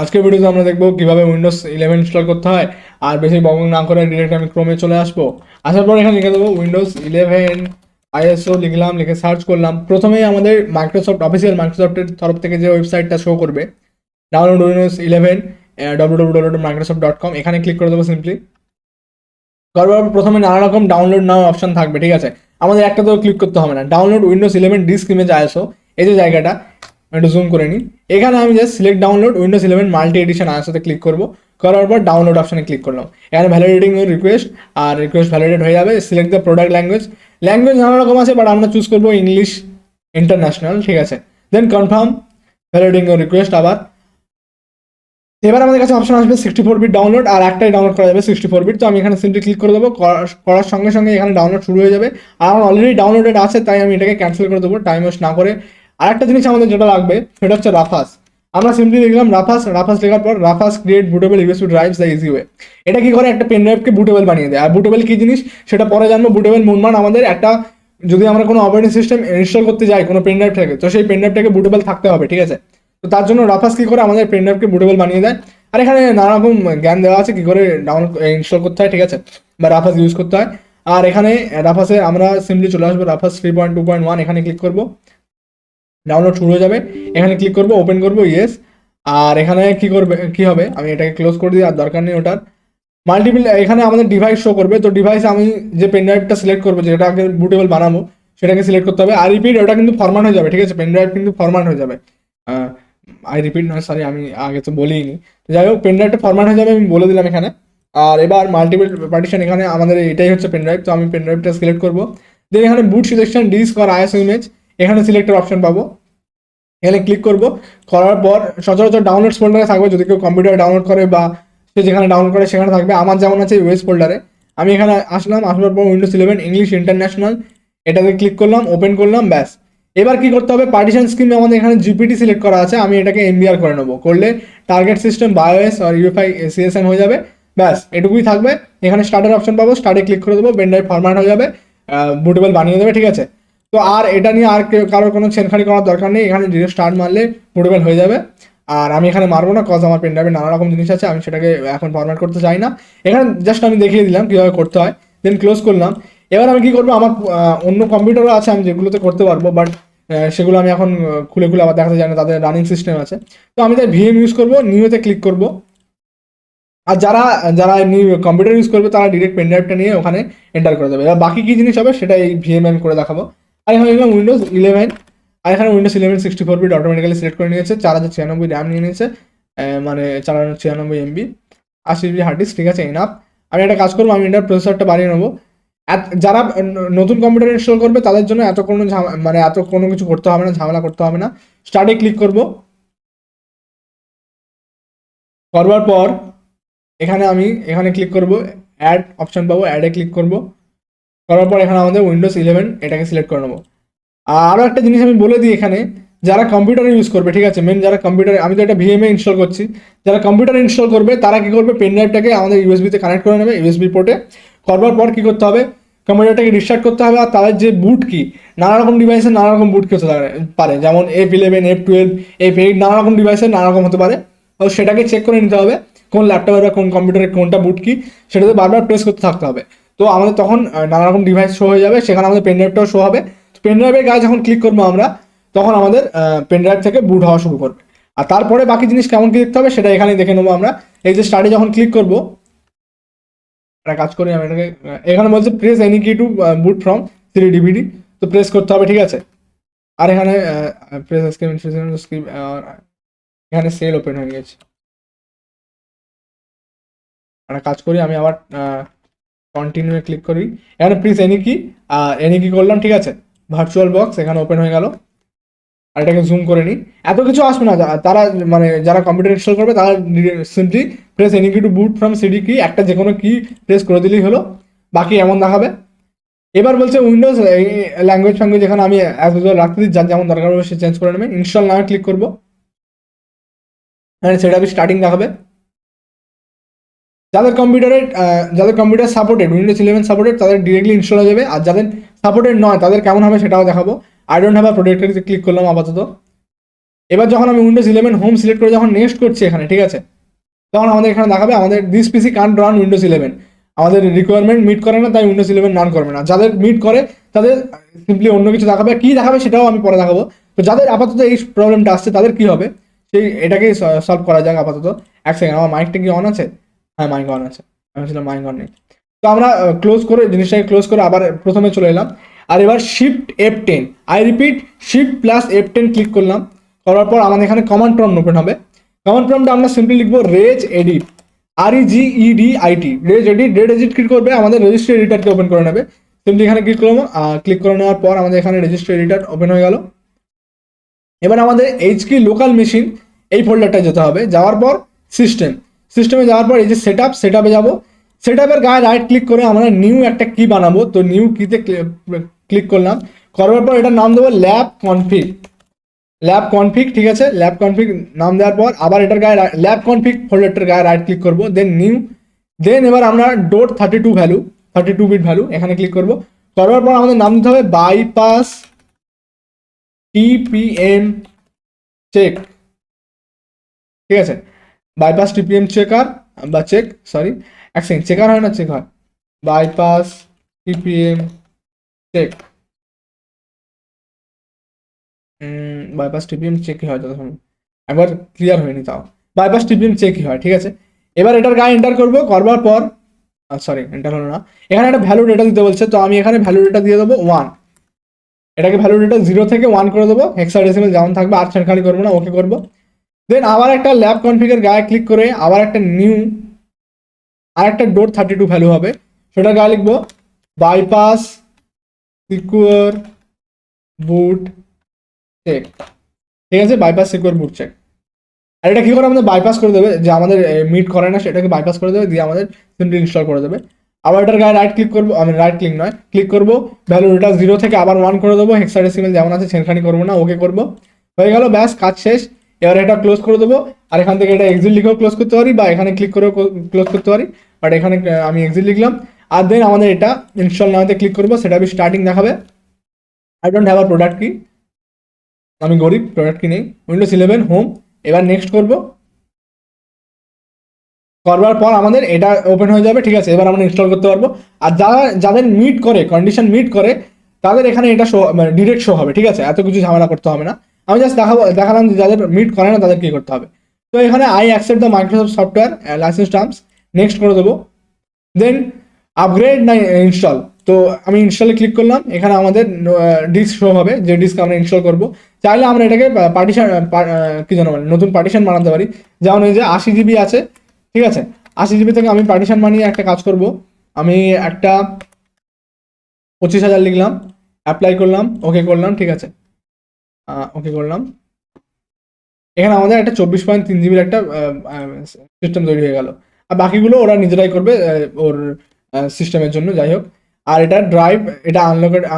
আজকের ভিডিওতে আমরা দেখবো কিভাবে উইন্ডোজ 11 ইনস্টল করতে হয়। আর বেশি বকবক না করে ডিরেক্ট আমি ক্রোমে চলে আসবো। আসার পর এখানে লিখে দেবো উইন্ডোজ 11 আইএসও, লিখলাম, লিখে সার্চ করলাম। প্রথমেই আমাদের মাইক্রোসফট অফিসিয়াল মাইক্রোসফটের তরফ থেকে যে ওয়েবসাইটটা শো করবে ডাউনলোড উইন্ডোজ 11 www.microsoft.com, এখানে ক্লিক করে দেবো সিম্পলি। করার পর প্রথমে নানা রকম ডাউনলোড নাও অপশন থাকবে, ঠিক আছে। আমাদের একটা তো ক্লিক করতে হবে না, download Windows 11 disk image ISO, এই যে জায়গাটা একটু জুম করে নিই। এখানে আমি just select download Windows 11 multi edition আইএসওতে ক্লিক করবো। করার পর ডাউনলোড অপশনে ক্লিক করলাম। এখানে ভ্যালিডেটিং রিকোয়েস্ট, আর রিকোয়েস্ট ভ্যালিডেট হয়ে যাবে। Select the product language, language নানা রকম আছে, বাট আমরা চুজ করবো ইংলিশ ইন্টারন্যাশনাল, ঠিক আছে। দেন কনফার্ম ভ্যালিডেটিং রিকোয়েস্ট। আবার এবার আমাদের কাছে অপশন আসবে 64 বিট ডাউনলোড, আর একটাই ডাউনলোড করা যাবে 64 বিট। তো আমি এখানে সিম্পলি ক্লিক করে দেবো। করার সঙ্গে সঙ্গে এখানে ডাউনলোড শুরু হয়ে যাবে। আর আমার অলরেডি ডাউনলোডেড আছে, তাই আমি এটাকে ক্যান্সেল করে দেবো টাইম ওয়েস্ট না করে। আর একটা জিনিস আমাদের যেটা লাগবে সেটা হচ্ছে রাফাস। আমরা সিম্পলি লিখলাম রাফাস। রাফাস লেখার পর Rufus create bootable USB drives the easy way. এটা কি করে, একটা পেন ড্রাইভকে বুটেবল বানিয়ে দেয়। আর বুটেবল কি জিনিস সেটা পরে জানবো। বুটেবল মূলমান আমাদের একটা, যদি আমরা কোনো অপারেটিং সিস্টেম ইনস্টল করতে যাই কোনো পেন ড্রাইভ থেকে, তো সেই পেন ড্রাইভটাকে বুটেবল থাকতে হবে, ঠিক আছে। তো তার জন্য রাফাস কি করে আমাদের পেন ড্রাইভকে বুটেবল বানিয়ে দেয়। আর এখানে নানা রকম জ্ঞান দেওয়া আছে কি করে ডাউনলোড ইনস্টল করতে হয়, ঠিক আছে, বা রাফাস ইউজ করতে হয়। আর এখানে রাফাসে আমরা সিম্পলি চলে আসবো রাফাস 3.2.1, এখানে ক্লিক করবো। ডাউনলোড শুরু হয়ে যাবে। এখানে ক্লিক করবো, ওপেন করবো, ইয়েস। আর এখানে কি করবে, কি হবে, আমি এটাকে ক্লোজ করে দিই, আর দরকার নেই ওটার। মাল্টিপল এখানে আমাদের ডিভাইস শো করবে। তো ডিভাইসে আমি যে পেন ড্রাইভটা সিলেক্ট করবো, যেটা আগে বুটেবল বানাবো, সেটাকে সিলেক্ট করতে হবে। আর রিপিট, ওটা কিন্তু ফরম্যাট হয়ে যাবে, ঠিক আছে, পেন ড্রাইভ কিন্তু ফরম্যাট হয়ে যাবে। আই রিপিট নয়, সরি, আমি আগে তো বলিনি। যাই হোক, পেন ড্রাইভটা ফরম্যাট হয়ে যাবে, আমি বলে দিলাম এখানে। আর এবার মাল্টিপল পার্টিশন, এখানে আমাদের এটাই হচ্ছে পেন ড্রাইভ। তো আমি পেন ড্রাইভটা সিলেক্ট করবো। দেন এখানে বুট সিলেকশন ডিস্ক আর আইএসও ইমেজ, এখানে সিলেক্টের অপশন পাবো। এখানে ক্লিক করবো। করার পর সচরাচর ডাউনলোডস ফোল্ডারে থাকবে, যদি কেউ কম্পিউটারে ডাউনলোড করে বা সে যেখানে ডাউনলোড করে সেখানে থাকবে। আমার যেমন আছে ইউএস ফোল্ডারে। আমি এখানে আসলাম, আসার পর উইন্ডোজ 11 ইংলিশ ইন্টারন্যাশনাল, এটাতে ক্লিক করলাম, ওপেন করলাম, ব্যাস। এবার কি করতে হবে, পার্টিশন স্কিমে আমাদের এখানে জিপিটি সিলেক্ট করা আছে, আমি এটাকে এমবিআর করে নেবো। করলে টার্গেট সিস্টেম বায়োএস আর ইউএফআই সিএসএম হয়ে যাবে, ব্যাস এটুকুই থাকবে। এখানে স্টার্টের অপশন পাবো, স্টার্টে ক্লিক করে দেবো, পেন ড্রাইভ ফরম্যাট হয়ে যাবে, বুটেবল বানিয়ে দেবে, ঠিক আছে। তো আর এটা নিয়ে আর কারোর কোনো ছেনখানি করার দরকার নেই। এখানে ডিরেক্ট স্টার্ট মারলে বুটেবল হয়ে যাবে। আর আমি এখানে মারবো না, কজ আমার পেন ড্রাইভে নানা রকম জিনিস আছে, আমি সেটাকে এখন ফরম্যাট করতে চাই না। এখানে জাস্ট আমি দেখিয়ে দিলাম কীভাবে করতে হয়, দেন ক্লোজ করলাম। এবার আমি কি করবো, আমার অন্য কম্পিউটারও আছে আমি যেগুলোতে করতে পারবো, বাট সেগুলো আমি এখন খুলে খুলে আবার দেখাতে চাই না, তাদের রানিং সিস্টেম আছে। তো আমি তাই ভিএম ইউজ করবো, নিউতে ক্লিক করবো। আর যারা যারা এমনি কম্পিউটার ইউজ করবে তারা ডিরেক্ট পেন ড্রাইভটা নিয়ে ওখানে এন্টার করে দেবে। এবার বাকি কী জিনিস হবে সেটা এই ভিএমএম করে দেখাবো। আর এখানে লিখলাম উইন্ডোজ 11, আর এখানে উইন্ডোজ 11 64 বিট অটোমেটিক্যালি সিলেক্ট করে নিয়েছে। 4096 র্যাম নিয়ে নিয়েছে, মানে 496 এমবি, 80 জিবি হার্ড ডিস্ক, ঠিক আছে, এনাফ। আমি একটা কাজ করবো, আমি এটার প্রসেসরটা বাড়িয়ে নেবো। যারা নতুন কম্পিউটার ইনস্টল করবে তাদের জন্য এত কোনো মানে এত কোনো কিছু করতে হবে না, ঝামেলা করতে হবে না। স্টার্টে ক্লিক করবো। করবার পর এখানে ক্লিক করবো, অ্যাড অপশন পাবো, অ্যাডে ক্লিক করবো। করার পর এখানে আমাদের উইন্ডোজ 11 এটাকে সিলেক্ট করে নেবো। আরও একটা জিনিস আমি বলে দিই, এখানে যারা কম্পিউটার ইউজ করবে, ঠিক আছে, মেন যারা কম্পিউটার, আমি তো এটা ভিএমএ ইনস্টল করছি, যারা কম্পিউটার ইনস্টল করবে তারা কী করবে, পেন ড্রাইভটাকে আমাদের ইউএসবিতে কানেক্ট করে নেবে, ইউএসবি পোর্টে। করবার পর কী করতে হবে, কম্পিউটারটাকে রিস্টার্ট করতে হবে। আর তাদের যে বুট কি, নানা রকম ডিভাইসে নানা রকম বুট কি হতে পারে, যেমন F11, F12, F8, নানা রকম ডিভাইসে নানা রকম হতে পারে। তো সেটাকে চেক করে নিতে হবে কোন ল্যাপটপের বা কোন কম্পিউটারে কোনটা বুট কি, সেটাতে বারবার প্রেস করতে থাকতে হবে। তো আমাদের তখন নানা রকম ডিভাইস শো হয়ে যাবে, সেখানে আমাদের পেন ড্রাইভটাও শো হবে। তো পেন ড্রাইভের গায়ে যখন ক্লিক করবো আমরা, তখন আমাদের পেন ড্রাইভ থেকে বুট হওয়া শুরু করবে। আর তারপরে বাকি জিনিস কেমন কি দেখতে হবে সেটা এখানে দেখে নেবো আমরা। এই যে স্টার্টে যখন ক্লিক করবো, একটা কাজ করি, আমি এটাকে এখানে বলছে press any key to boot from CD DVD, তো প্রেস করতে হবে, ঠিক আছে। আর এখানে প্রেস স্ক্রিপ, এখানে সেল ওপেন হয়ে গেছে। একটা কাজ করি, আমি আবার কন্টিনিউ ক্লিক করি। এখানে প্লিজ এনি কি করলাম, ঠিক আছে, ভার্চুয়াল বক্স এখানে ওপেন হয়ে গেল। আর এটাকে জুম করে নিই, এত কিছু আসবে না। তারা মানে যারা কম্পিউটার ইনস্টল করবে তারা simply press any key to boot from CD কি, একটা যে কোনো কি প্রেস করে দিলেই হলো, বাকি এমন দেখাবে। এবার বলছে উইন্ডোজ ল্যাঙ্গুয়েজ এখানে আমি অ্যাজ ইউজুয়াল রাখতে দিই, যার যেমন দরকার হবে সে চেঞ্জ করে নেবে। ইনস্টল নামে ক্লিক করবো, সেটা স্টার্টিং দেখাবে। যাদের কম্পিউটার সাপোর্টেড, উইন্ডোজ 11 সাপোর্টেড, তাদের ডিরেক্টলি ইনস্টল হয়ে যাবে। আর যাদের সাপোর্টেড নয় তাদের কেমন হবে সেটাও দেখাবো। আই ডোন্ট হ্যাভ আ প্রোটেক্টরিতে ক্লিক করলাম আপাতত। এবার যখন আমি উইন্ডোজ 11 হোম সিলেক্ট করে যখন নেক্সট করছি এখানে, ঠিক আছে, তখন আমাদের এখানে দেখাবে আমাদের this PC can't run Windows 11, আমাদের রিকোয়ারমেন্ট মিট করে না, তাই উইন্ডোজ 11 রান করবে না। যাদের মিট করে তাদের সিম্পলি অন্য কিছু দেখাবে, কি দেখাবে সেটাও আমি পরে দেখাবো। তো যাদের আপাতত এই প্রবলেমটা আসছে তাদের কি হবে সেই এটাকেই সলভ করা যাক আপাতত। এক সেকেন্ড, আমার মাইকটা কি অন আছে? হ্যাঁ, মাইক অন আছে, আমি ছিলাম মাইক অন নেই। তো আমরা ক্লোজ করে জিনিসটাকে ক্লোজ করে আবার প্রথমে চলে এলাম। আর এবার shift F10, I repeat shift plus F10 click করলাম। করার পর আমাদের এখানে কমান্ড প্রম্পট ওপেন হবে। কমান্ড প্রম্পটে আমরা সিম্পলি লিখবো regedit, REGEDIT, regedit. Regedit click করবে আমাদের রেজিস্ট্রি এডিটারকে ওপেন করে নেবে। সিম্পলি এখানে ক্লিক করবো, ক্লিক করে নেওয়ার পর আমাদের এখানে রেজিস্ট্রি এডিটার ওপেন হয়ে গেল। এবার আমাদের এইচকি লোকাল মেশিন এই ফোল্ডারটা যেতে হবে। যাওয়ার পর সিস্টেমে যাওয়ার পর এই যে সেটআপে যাবো। সেটআপের গায়ে রাইট ক্লিক করে আমরা নিউ একটা কি বানাবো, তো নিউ কিতে ক্লিক করলাম। করার পর এটার নাম দেবো ল্যাব কনফিগ, ঠিক আছে। ল্যাব কনফিগ নাম দেওয়ার পর আবার এটার গায়ে ল্যাব কনফিগ ফোল্ডারটার গায়ে রাইট ক্লিক করবো, দেন নিউ। দেন এবার আমরা .32 বিট ভ্যালু এখানে ক্লিক করবো। করার পর আমাদের নাম দিতে হবে বাইপাস TPM চেক, ঠিক আছে। বাইপাস TPM চেকার বা চেক, সরি এক সেকেন্ড, চেকার হয় না চেক হয়, bypass TPM check, bypass TPM চেকই হয় যতক্ষণ, একবার ক্লিয়ার হয়নি তাও। বাইপাস TPM চেকই হয়, ঠিক আছে। এবার এটার গায়ে এন্টার করবো। করবার পর সরি এন্টার হলো না, এখানে একটা ভ্যালু ডেটা দিতে বলছে, তো আমি এখানে ভ্যালু ডেটা দিয়ে দেবো 1। এটাকে ভ্যালু ডেটা 0 থেকে 1 করে দেবো, হেক্সাডেসিমাল যেমন থাকবে, আর ছেড়খানি করবো না, ওকে করবো। দেন আবার একটা ল্যাব কনফিগের গায়ে ক্লিক করে আবার একটা নিউ, আর একটা .32 ভ্যালু হবে, সেটা গায়ে লিখবো বাইপাস সিকিউর বুট চেক, ঠিক আছে, বাইপাস সিকিউর বুট চেক। আর এটা কি করে আমাদের বাইপাস করে দেবে, যে আমাদের মিট করে না সেটাকে বাইপাস করে দেবে, দিয়ে আমাদের সিম্পলি ইনস্টল করে দেবে। আবার এটার গায়ে রাইট ক্লিক করবো, আমি রাইট ক্লিক নয় ক্লিক করবো, ভ্যালু এটা 0 থেকে আবার 1 করে দেবো, হেক্সাডেসিমাল যেমন আছে ছেড়খানি করবো না, ওকে করবো। হয়ে গেল, ব্যাস কাজ শেষ। এবার এটা ক্লোজ করে দেবো। আর এখান থেকে এটা এক্সিট লিখেও ক্লোজ করতে পারি, বা এখানে ক্লিক করেও ক্লোজ করতে পারি, বাট এখানে আমি এক্সিট লিখলাম। আর দেন আমাদের এটা ইনস্টল নাওতে ক্লিক করবো, সেটা আমি স্টার্টিং দেখাবে। I don't have a product কি, আমি গরিব, প্রোডাক্ট কি নেই। উইন্ডোজ 11 হোম, এবার নেক্সট করবো। করবার পর আমাদের এটা ওপেন হয়ে যাবে, ঠিক আছে। এবার আমরা ইনস্টল করতে পারবো। আর যাদের মিট করে, কন্ডিশন মিট করে, তাদের এখানে এটা শো, মানে ডিরেক্ট শো হবে, ঠিক আছে, এত কিছু ঝামেলা করতে হবে না। আমি জাস্ট দেখালাম যে যাদের মিট করে না তাদের কি করতে হবে। তো এখানে I accept the Microsoft software licence terms, next করে দেবো। দেন আপগ্রেড না ইনস্টল, তো আমি ইনস্টলে ক্লিক করলাম। এখানে আমাদের ডিস্ক শো হবে, যে ডিস্ক আমরা ইনস্টল করবো। চাইলে আমরা এটাকে পার্টিশন, কি জানো বলে, নতুন পার্টিশন বানাতে পারি। যেমন এই যে 80 GB আছে, ঠিক আছে, 80 GB থেকে আমি পার্টিশন বানিয়ে একটা কাজ করব। আমি একটা 25,000 লিখলাম, অ্যাপ্লাই করলাম, ওকে করলাম, ঠিক আছে, ওকে করলাম। এখানে আমাদের একটা 24.3 GB একটা সিস্টেম তৈরি হয়ে গেল। আর বাকিগুলো ওরা নিজেরাই করবে ওর সিস্টেমের জন্য, যাই হোক। আর এটা ড্রাইভ, এটা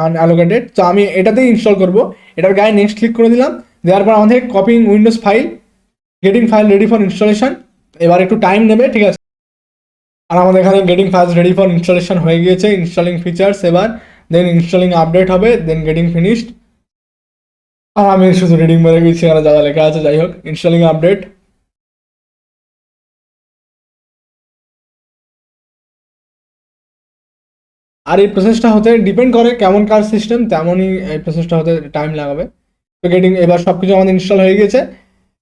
আনঅ্যালোকেটেড, তো আমি এটাতেই ইনস্টল করব। এটার গায়ে নেক্সট ক্লিক করে দিলাম। দেওয়ার পর আমাদের copying Windows file, getting file ready for installation, এবার একটু টাইম নেবে, ঠিক আছে। আর আমাদের এখানে getting files ready for installation হয়ে গিয়েছে, ইনস্টলিং ফিচার্স, এবার দেন ইনস্টলিং আপডেট হবে, দেন গেটিং ফিনিশড। আর আমি শুধু রিডিং বলে গেছি, এখানে যা যা লেখা আছে, যাই হোক, ইনস্টলিং আপডেট। আর এই প্রসেসটা হতে ডিপেন্ড করে কেমন কার সিস্টেম, তেমনই এই প্রসেসটা হতে টাইম লাগাবে। তো গেটিং, এবার সব কিছু আমাদের ইনস্টল হয়ে গেছে।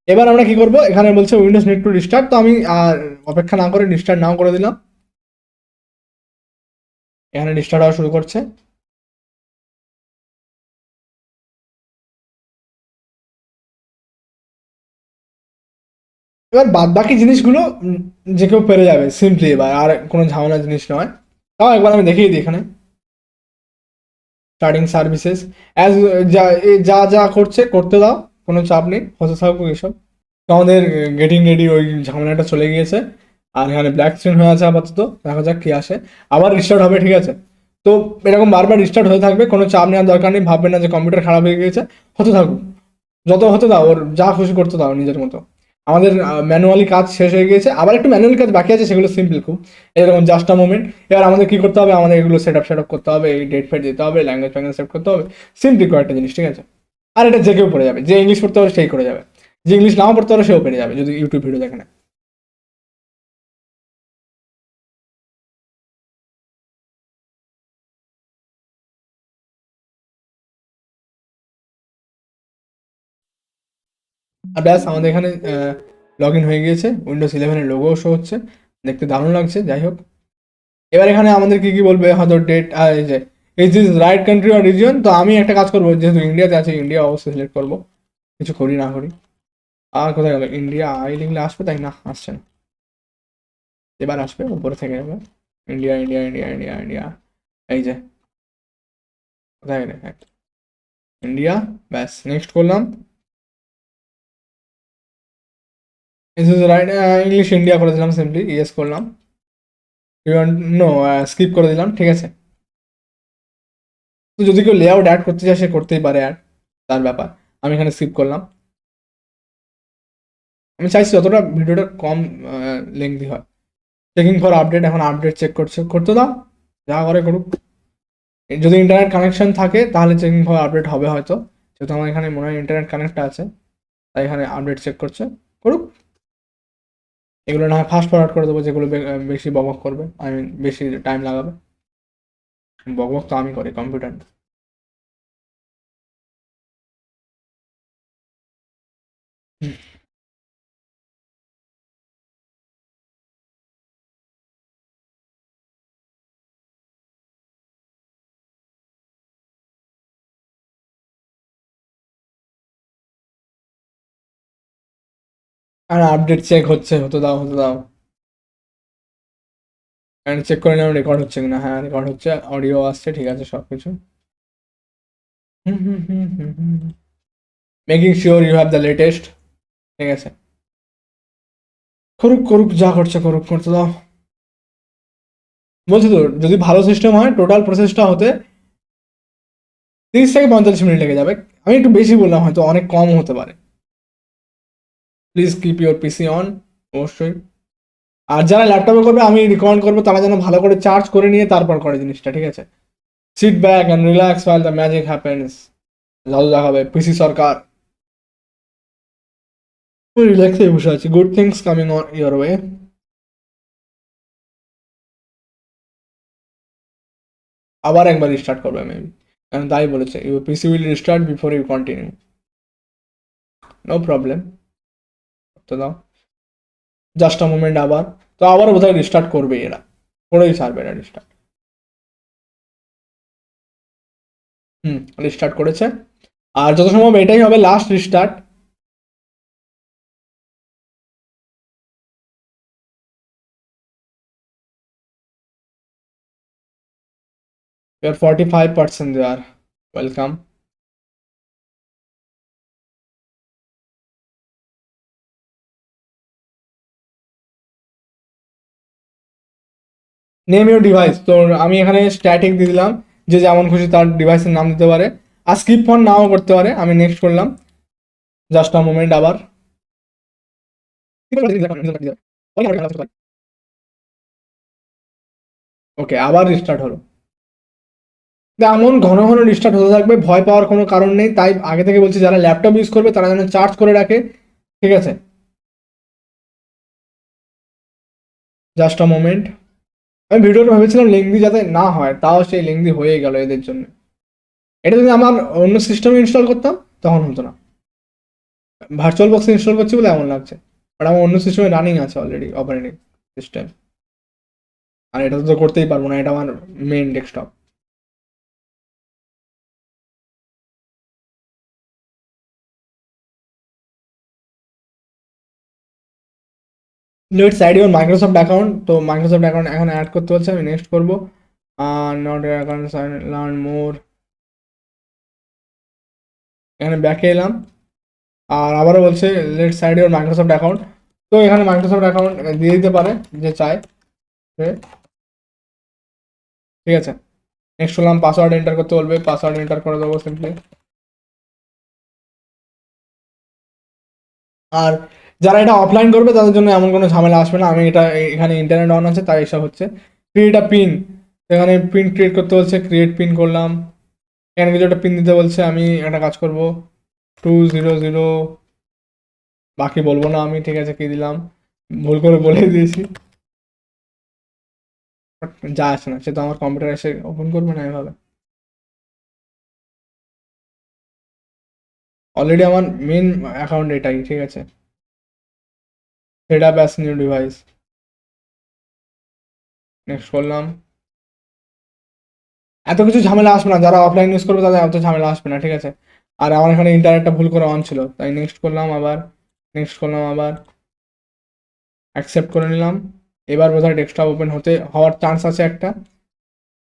এবার আমরা কি করব, এখানে বলছে উইন্ডোজ নিড টু রিস্টার্ট, তো আমি আর অপেক্ষা না করে রিস্টার্ট নাও করে দিলাম। এখানে রিস্টার্ট হওয়া শুরু করছে। এবার বাদ বাকি জিনিসগুলো যে কেউ পেরে যাবে সিম্পলি, এবার আর কোনো ঝামেলা জিনিস নয়। তাও একবার আমি দেখিয়ে দিই এখানে স্টার্টিং সার্ভিসেস, অ্যাজ যা যা যা করছে করতে দাও, কোনো চাপ নেই, হতে থাকুক এসব। তো আমাদের গেটিং রেডি ওই ঝামেলাটা চলে গিয়েছে। আর এখানে ব্ল্যাক স্ক্রিন হয়ে আছে আপাতত, দেখা যাক কি আসে। আবার রিস্টার্ট হবে, ঠিক আছে। তো এরকম বারবার রিস্টার্ট হতে থাকবে, কোনো চাপ নেওয়ার দরকার নেই, ভাববে না যে কম্পিউটার খারাপ হয়ে গিয়েছে, হতে থাকুক, যত হতে দাও, ওর যা খুশি করতে দাও নিজের মতো। আমাদের ম্যানুয়ালি কাজ শেষ হয়ে গিয়েছে, আবার একটু ম্যানুয়ালি কাজ বাকি আছে, সেগুলো সিম্পল খুব, এরকম জাস্ট আ মোমেন্ট। এবার আমাদের কী করতে হবে, আমাদের এগুলো সেট আপ করতে হবে, এই ডেট ফেট দিতে হবে, ল্যাঙ্গুয়েজ ফ্যাঙ্গুয়েজ সেট করতে হবে, সিম্পলি কয়েকটা জিনিস, ঠিক আছে। আর এটা যে কেউ পড়ে যাবে, যে ইংলিশ পড়তে হবে সেই করে যাবে। যে ইংলিশ নাও পড়তে পারে সেও পেরে যাবে যদি ইউটিউব ভিডিও দেখে না। আর ব্যাস আমাদের এখানে লগ ইন হয়ে গিয়েছে, উইন্ডোজ 11 লোগো শো হচ্ছে, দেখতে দারুণ লাগছে। যাই হোক, এবার এখানে আমাদের কি কি বলবে, হয়তো ডেট আর এই যে is this right country or region. তো আমি একটা কাজ করবো, যেহেতু ইন্ডিয়াতে আছে ইন্ডিয়া অবশ্যই সিলেক্ট করবো, কিছু করি না করি। আর কোথায় গেল ইন্ডিয়া, আই লিখলে আসবে, তাই না আসছে না, এবার আসবে উপরে থেকে যাবে। India India India India India, এই যে কোথায় গেলে, ইন্ডিয়া। ব্যাস নেক্সট করলাম। রাইট, ইংলিশ ইন্ডিয়া করে দিলাম, সিম্পলি ইয়েস করলাম। নো, স্কিপ করে দিলাম, ঠিক আছে। তো যদি কেউ লেআউট অ্যাড করতে চায় সে করতেই পারে অ্যাড, তার ব্যাপার। আমি এখানে স্কিপ করলাম। আমি চাইছি যতটা ভিডিওটা কম লেংদি হয়। চেকিং ফর আপডেট, এখন আপডেট চেক করছে, করতে দাও, যা করে করুক। যদি ইন্টারনেট কানেকশন থাকে তাহলে চেকিং ফর আপডেট হবে হয়তো, যেহেতু আমার এখানে মনে হয় ইন্টারনেট কানেক্ট আছে, তাই এখানে আপডেট চেক করছে, করুক। এগুলো না হয় ফাস্ট ফরওয়ার্ড করে দেবো, যেগুলো বেশি বকবক করবে, আই মিন বেশি টাইম লাগাবে। বকবক তো আমি করি, কম্পিউটার না। আর আপডেট চেক হচ্ছে, হতে দাও হতে দাও। চেক করে নিলাম রেকর্ড হচ্ছে কিনা, হ্যাঁ রেকর্ড হচ্ছে, অডিও আসছে, ঠিক আছে সব কিছু। Making sure you have the latest, ঠিক আছে। করুক করুক, যা করছে করুক, করতে দাও। বলছি তো, যদি ভালো সিস্টেম হয় টোটাল প্রসেসটা হতে 30 থেকে 45 মিনিট লেগে যাবে। আমি একটু বেশি বললাম, হয়তো অনেক কম হতে পারে। Please keep your PC on, অবশ্যই। আর যারা ল্যাপটপে করবে আমি রিকমেন্ড করবো তারা যেন ভালো করে চার্জ করে নিয়ে তারপর করে জিনিসটা, ঠিক আছে। Sit back and relax while the magic happens. জাদু দেখাবে পিসি সরকার। রিল্যাক্সে বসে আছি, good things coming on your way. আবার একবার রিস্টার্ট করবে মেবি, কারণ তাই বলেছে your PC will restart before you continue. No problem, তো দাও জাস্ট আ মোমেন্ট। আবার তো আবার বোধহয় রিস্টার্ট করবে এরা, করেই ছাড়বে এরা রিস্টার্ট। রিস্টার্ট করেছে। আর যত সম্ভব এটাই হবে last restart. Your 45% there, welcome. Name your device, তো আমি এখানে স্ট্যাটিক দিয়ে দিলাম, যে যেমন খুশি তার ডিভাইসের নাম দিতে পারে, আর স্কিপ ফোন নাও করতে পারে। আমি নেক্সট করলাম, জাস্ট আ মোমেন্ট। আবার ওকে, আবার রিস্টার্ট হলো। এমন ঘন ঘন রিস্টার্ট হতে থাকবে, ভয় পাওয়ার কোনো কারণ নেই। তাই আগে থেকে বলছি, যারা ল্যাপটপ ইউজ করবে তারা যেন চার্জ করে রাখে, ঠিক আছে। Just a moment. আমি ভিডিওটা ভেবেছিলাম লেংদি যাতে না হয়, তাও সেই লেংদি হয়ে গেল এদের জন্য। এটা যদি আমার অন্য সিস্টেমে ইনস্টল করতাম তখন হতো না। ভার্চুয়াল বক্স ইনস্টল করছি বলে এমন লাগছে, বাট আমার অন্য সিস্টেমে রানিং আছে অলরেডি অপারেটিং সিস্টেম। আর এটা তো করতেই পারবো না, এটা আমার main desktop. Let's add your Microsoft account. তো মাইক্রোসফট অ্যাকাউন্ট এখন অ্যাড করতে হচ্ছে, আমি নেক্সট করবো। নট অ্যাকাউন্ট, লার্ন মোর, এখানে ব্যাকে এলাম। আর আবারও বলছে let's add your Microsoft account. তো এখানে মাইক্রোসফট অ্যাকাউন্ট দিয়ে দিতে পারে যে চায় সে, ঠিক আছে। নেক্সট হলাম, পাসওয়ার্ড এন্টার করতে বলবে, পাসওয়ার্ড এন্টার করে দেবো সিম্পলি। আর যারা এটা অফলাইন করবে তাদের জন্য এমন কোনো ঝামেলা আসবে না। আমি এটা এখানে ইন্টারনেট অন আছে তাই এসব হচ্ছে। ক্রিয়েট আ পিন, এখানে পিন ক্রিয়েট করতে বলছে, ক্রিয়েট পিন করলাম। এখানে কিছু একটা পিন দিতে বলছে, আমি একটা কাজ করব, 200। বাকি বলবো না আমি, ঠিক আছে, কি দিলাম ভুল করে বলে দিয়েছি, But যা আসে না, সে তো আমার কম্পিউটার এসে ওপেন করবে না এভাবে। অলরেডি আমার মেন অ্যাকাউন্ট এটাই, ঠিক আছে, set up as new device, next করলাম। এত কিছু ঝামেলা আসবে না, যারা অফলাইন ইউজ করবে তাদের এত ঝামেলা আসবে না, ঠিক আছে। আর আমার এখানে ইন্টারনেটটা ভুল করে অন ছিল, তাই নেক্সট করলাম আবার, নেক্সট করলাম আবার, অ্যাকসেপ্ট করে নিলাম। এবার বোধহয় ডেস্কটপ ওপেন হওয়ার চান্স আছে একটা।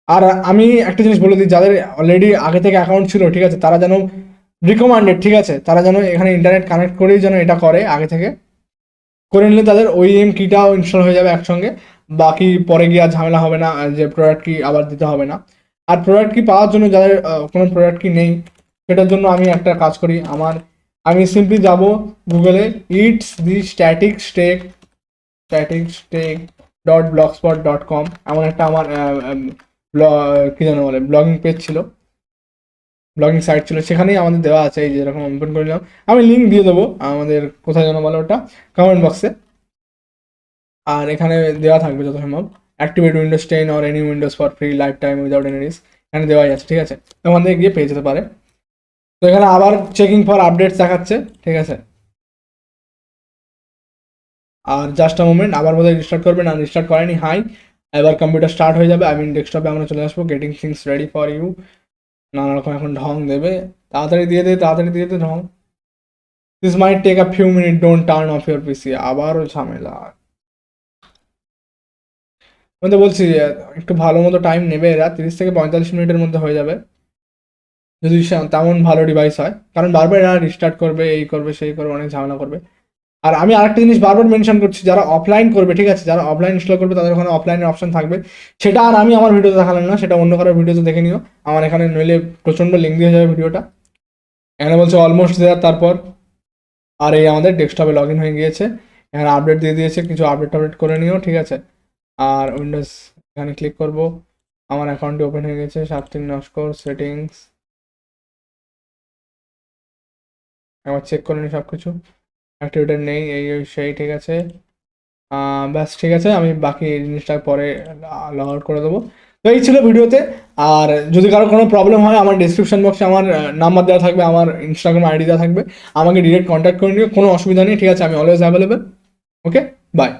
আর আমি একটা জিনিস বলে দিই, যাদের অলরেডি আগে থেকে অ্যাকাউন্ট ছিল, ঠিক আছে, তারা যেন রিকমান্ডেড, ঠিক আছে, তারা যেন এখানে ইন্টারনেট কানেক্ট করেই যেন এটা করে, আগে থেকে করে নিলে তাদের ওইএম কিটাও ইনস্টল হয়ে যাবে একসঙ্গে। বাকি পরে গিয়ে আর ঝামেলা হবে না, যে প্রোডাক্ট কি আবার দিতে হবে না। আর প্রোডাক্ট কি পাওয়ার জন্য যাদের কোনো প্রোডাক্ট কি নেই, সেটার জন্য আমি একটা কাজ করি, আমি সিম্পলি যাব গুগলে, it's the static dot blogspot dot com, এমন একটা আমার কি যেন বলে ব্লগিং পেজ ছিল, ব্লগিং সাইট ছিল, সেখানেই আমাদের দেওয়া আছে, এই যে এরকম ওপেন করে নিলাম। আমি লিঙ্ক দিয়ে দেবো আমাদের, কোথায় যেন বলে ওটা, কমেন্ট বক্সে। আর এখানে দেওয়া থাকবে যত সম্ভব, activate Windows 10 or any Windows for free life time without any risk, এখানে দেওয়াই আছে, ঠিক আছে, ওখান থেকে গিয়ে পেয়ে যেতে পারে। তো এখানে আবার চেকিং ফর আপডেটস দেখাচ্ছে, ঠিক আছে। আর জাস্ট আ মোমেন্ট, আবার বোধহয় রিস্টার্ট করবে, না রিস্টার্ট করেনি, হাই। এবার কম্পিউটার স্টার্ট হয়ে যাবে, আই মিন ডেস্কটপে আমরা চলে আসবো, getting things ready for you, নানা রকম এখন ঢং দেবে, তাড়াতাড়ি দিয়ে দে, তাড়াতাড়ি দিয়ে দে ঢং। This might take a few minute, don't turn off your PC, আবারও ঝামেলা। আমি তো বলছি একটু ভালো মতো টাইম নেবে এরা, 30 থেকে 45 মিনিটের মধ্যে হয়ে যাবে, যদি তেমন ভালো ডিভাইস হয়, কারণ বারবার এরা রিস্টার্ট করবে, এই করবে সেই করবে, অনেক ঝামেলা করবে। আর আমি আরেকটা জিনিস বারবার মেনশন করছি, যারা অফলাইন করবে, ঠিক আছে, যারা অফলাইন ইনস্টল করবে তাদের ওখানে অফলাইনের অপশন থাকবে, সেটা আর আমি আমার ভিডিওতে দেখালাম না, সেটা অন্য কারোর ভিডিওতে দেখে নিও, আমার এখানে নইলে প্রচণ্ড লেন্দি হয়ে যাবে ভিডিওটা। এখানে বলছে অলমোস্ট দেয়ার, তারপর আর এই আমাদের ডেস্কটপে লগ ইন হয়ে গিয়েছে, এখানে আপডেট দিয়ে দিয়েছে, কিছু আপডেট করে নিও, ঠিক আছে। আর উইন্ডোজ এখানে ক্লিক করব, আমার অ্যাকাউন্টটি ওপেন হয়ে গেছে, 7 সেটিংস, একবার চেক করে নিই সব কিছু, অ্যাক্টিভেটেড নেই, এই ওই সেই, ঠিক আছে। ব্যাস ঠিক আছে, আমি বাকি জিনিসটা পরে লগ আউট করে দেবো। তো এই ছিল ভিডিওতে। আর যদি কারো কোনো প্রবলেম হয়, আমার ডিসক্রিপশন বক্সে আমার নাম্বার দেওয়া থাকবে, আমার ইনস্টাগ্রাম আইডি দেওয়া থাকবে, আমাকে ডিরেক্ট কন্ট্যাক্ট করে নিও, কোনো অসুবিধা নেই, ঠিক আছে, আমি অলওয়েজ অ্যাভেলেবেল। Okay, by.